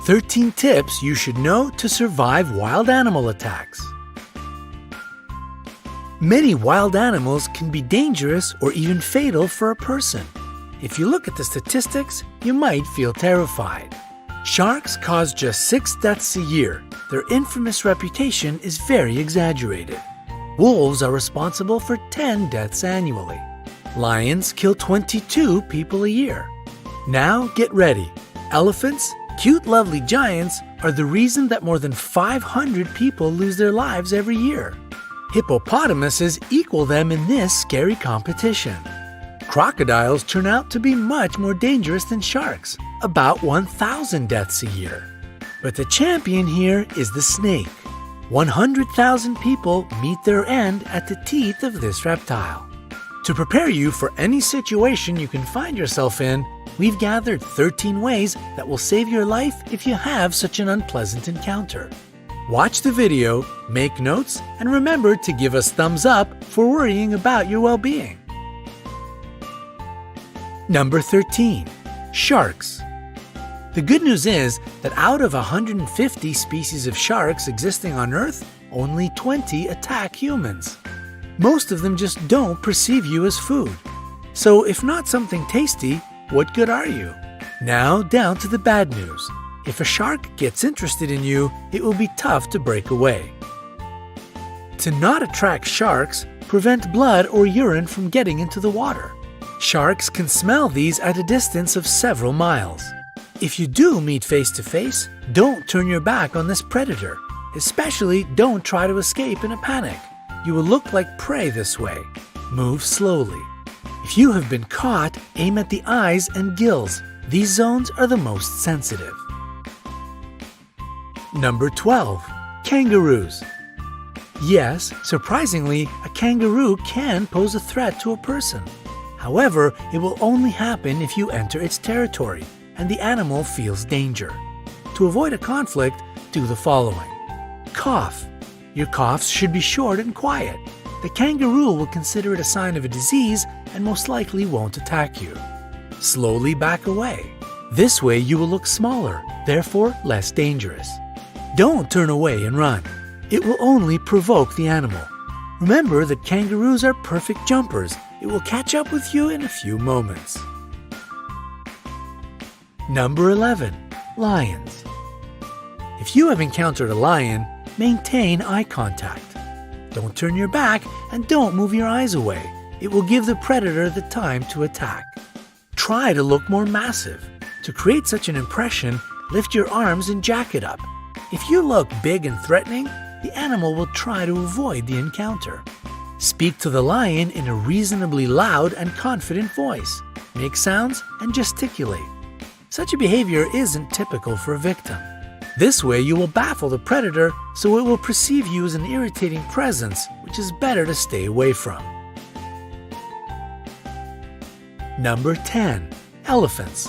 13 tips you should know to survive wild animal attacks. Many wild animals can be dangerous or even fatal for a person. If you look at the statistics, you might feel terrified. Sharks cause just 6 deaths a year. Their infamous reputation is very exaggerated. Wolves are responsible for 10 deaths annually. Lions kill 22 people a year. Now get ready. Elephants, cute lovely giants, are the reason that more than 500 people lose their lives every year. Hippopotamuses equal them in this scary competition. Crocodiles turn out to be much more dangerous than sharks, about 1,000 deaths a year. But the champion here is the snake. 100,000 people meet their end at the teeth of this reptile. To prepare you for any situation you can find yourself in, we've gathered 13 ways that will save your life if you have such an unpleasant encounter. Watch the video, make notes, and remember to give us thumbs up for worrying about your well-being. Number 13. Sharks. The good news is that out of 150 species of sharks existing on Earth, only 20 attack humans. Most of them just don't perceive you as food. So if not something tasty, what good are you? Now down to the bad news. If a shark gets interested in you, it will be tough to break away. To not attract sharks, prevent blood or urine from getting into the water. Sharks can smell these at a distance of several miles. If you do meet face to face, don't turn your back on this predator. Especially don't try to escape in a panic. You will look like prey this way. Move slowly. If you have been caught, aim at the eyes and gills. These zones are the most sensitive. Number 12. Kangaroos. Yes, surprisingly, a kangaroo can pose a threat to a person. However, it will only happen if you enter its territory and the animal feels danger. To avoid a conflict, do the following. Cough. Your coughs should be short and quiet. The kangaroo will consider it a sign of a disease and most likely won't attack you. Slowly back away. This way you will look smaller, therefore less dangerous. Don't turn away and run. It will only provoke the animal. Remember that kangaroos are perfect jumpers. It will catch up with you in a few moments. Number 11. Lions. If you have encountered a lion, maintain eye contact. Don't turn your back and don't move your eyes away. It will give the predator the time to attack. Try to look more massive. To create such an impression, lift your arms and jack it up. If you look big and threatening, the animal will try to avoid the encounter. Speak to the lion in a reasonably loud and confident voice. Make sounds and gesticulate. Such a behavior isn't typical for a victim. This way you will baffle the predator, so it will perceive you as an irritating presence, which is better to stay away from. Number 10. Elephants.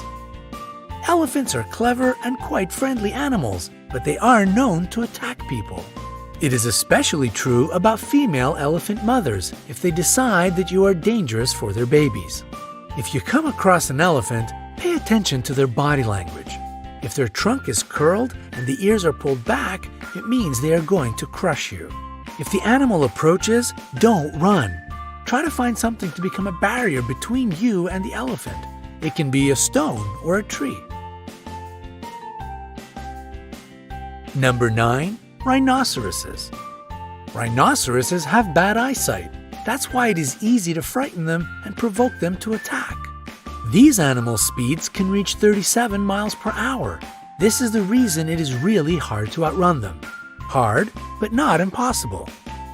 Elephants are clever and quite friendly animals, but they are known to attack people. It is especially true about female elephant mothers if they decide that you are dangerous for their babies. If you come across an elephant, pay attention to their body language. If their trunk is curled and the ears are pulled back, it means they are going to crush you. If the animal approaches, don't run. Try to find something to become a barrier between you and the elephant. It can be a stone or a tree. Number 9. Rhinoceroses. Rhinoceroses have bad eyesight. That's why it is easy to frighten them and provoke them to attack. These animal speeds can reach 37 miles per hour. This is the reason it is really hard to outrun them. Hard, but not impossible.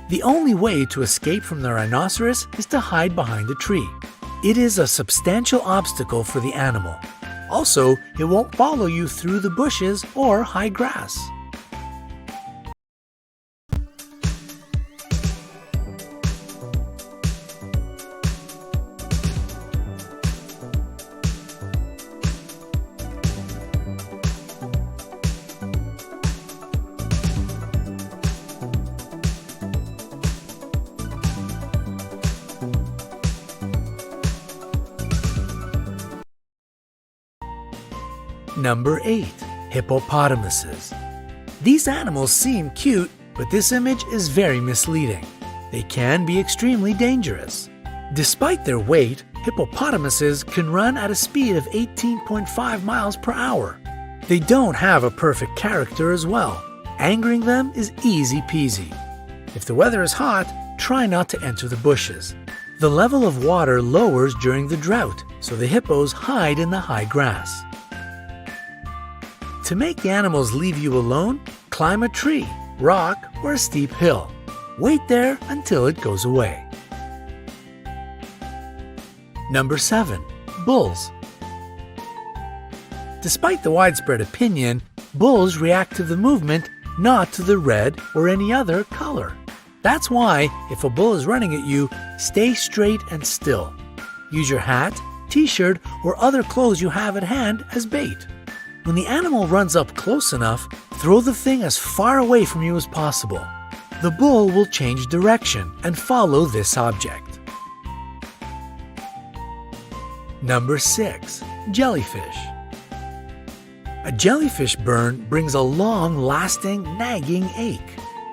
The only way to escape from the rhinoceros is to hide behind a tree. It is a substantial obstacle for the animal. Also, it won't follow you through the bushes or high grass. Number 8. hippopotamuses. These animals seem cute, but this image is very misleading. They can be extremely dangerous. Despite their weight, hippopotamuses can run at a speed of 18.5 miles per hour. They don't have a perfect character as well. Angering them is easy peasy. If the weather is hot, try not to enter the bushes. The level of water lowers during the drought, so the hippos hide in the high grass. To make the animals leave you alone, climb a tree, rock, or a steep hill. Wait there until it goes away. Number 7. Bulls. Despite the widespread opinion, bulls react to the movement, not to the red or any other color. That's why, if a bull is running at you, stay straight and still. Use your hat, t-shirt, or other clothes you have at hand as bait. When the animal runs up close enough, throw the thing as far away from you as possible. The bull will change direction and follow this object. Number 6. Jellyfish. A jellyfish burn brings a long-lasting, nagging ache.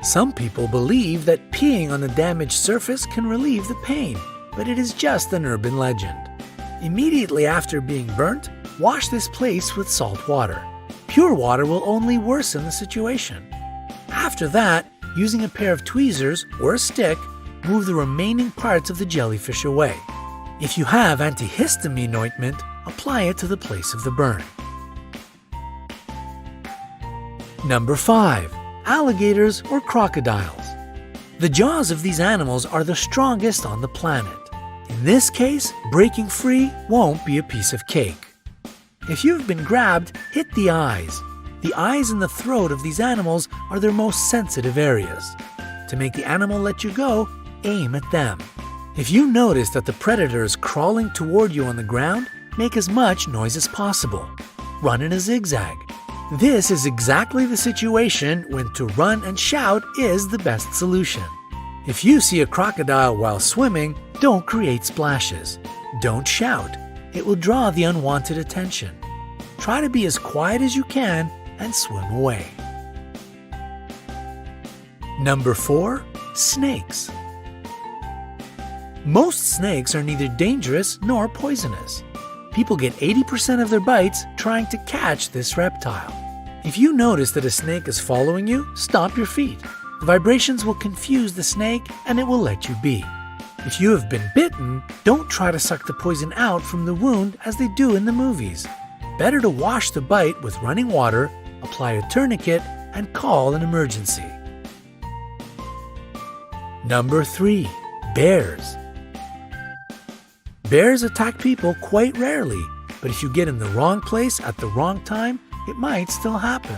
Some people believe that peeing on the damaged surface can relieve the pain, but it is just an urban legend. Immediately after being burnt, wash this place with salt water. Pure water will only worsen the situation. After that, using a pair of tweezers or a stick, move the remaining parts of the jellyfish away. If you have antihistamine ointment, apply it to the place of the burn. Number 5. Alligators or crocodiles. The jaws of these animals are the strongest on the planet. In this case, breaking free won't be a piece of cake. If you've been grabbed, hit the eyes. The eyes and the throat of these animals are their most sensitive areas. To make the animal let you go, aim at them. If you notice that the predator is crawling toward you on the ground, make as much noise as possible. Run in a zigzag. This is exactly the situation when to run and shout is the best solution. If you see a crocodile while swimming, don't create splashes. Don't shout. It will draw the unwanted attention. Try to be as quiet as you can and swim away. Number 4. Snakes. Most snakes are neither dangerous nor poisonous. People get 80% of their bites trying to catch this reptile. If you notice that a snake is following you, stop your feet. The vibrations will confuse the snake and it will let you be. If you have been bitten, don't try to suck the poison out from the wound as they do in the movies. Better to wash the bite with running water, apply a tourniquet, and call an emergency. Number 3. Bears. Bears attack people quite rarely, but if you get in the wrong place at the wrong time, it might still happen.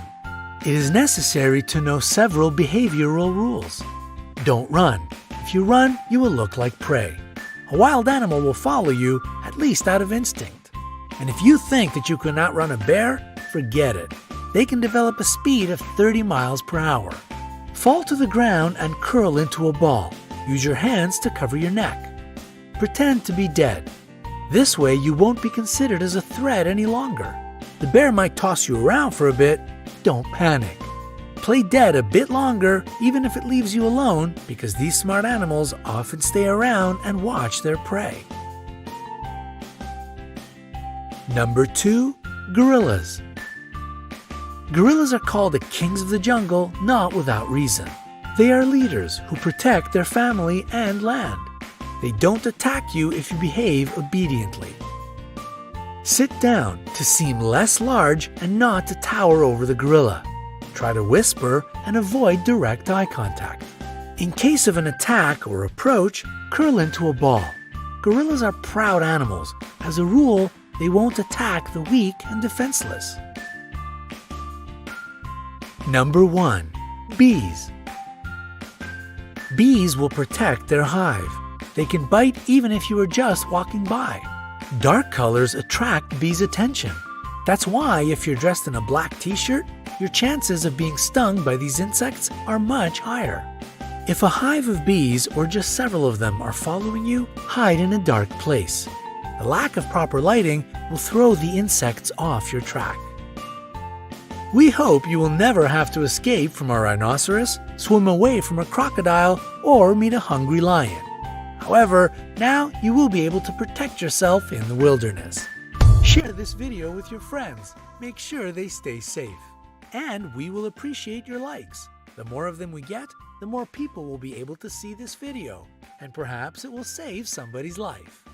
It is necessary to know several behavioral rules. Don't run. If you run, you will look like prey. A wild animal will follow you, at least out of instinct. And if you think that you can outrun a bear, forget it. They can develop a speed of 30 miles per hour. Fall to the ground and curl into a ball. Use your hands to cover your neck. Pretend to be dead. This way you won't be considered as a threat any longer. The bear might toss you around for a bit. Don't panic. Play dead a bit longer, even if it leaves you alone, because these smart animals often stay around and watch their prey. Number 2. Gorillas. Gorillas are called the kings of the jungle not without reason. They are leaders who protect their family and land. They don't attack you if you behave obediently. Sit down to seem less large and not to tower over the gorilla. Try to whisper and avoid direct eye contact. In case of an attack or approach, curl into a ball. Gorillas are proud animals. As a rule, they won't attack the weak and defenseless. Number 1. Bees. Bees will protect their hive. They can bite even if you are just walking by. Dark colors attract bees' attention. That's why if you're dressed in a black t-shirt, your chances of being stung by these insects are much higher. If a hive of bees or just several of them are following you, hide in a dark place. The lack of proper lighting will throw the insects off your track. We hope you will never have to escape from a rhinoceros, swim away from a crocodile, or meet a hungry lion. However, now you will be able to protect yourself in the wilderness. Share this video with your friends. Make sure they stay safe. And we will appreciate your likes. The more of them we get, the more people will be able to see this video. And perhaps it will save somebody's life.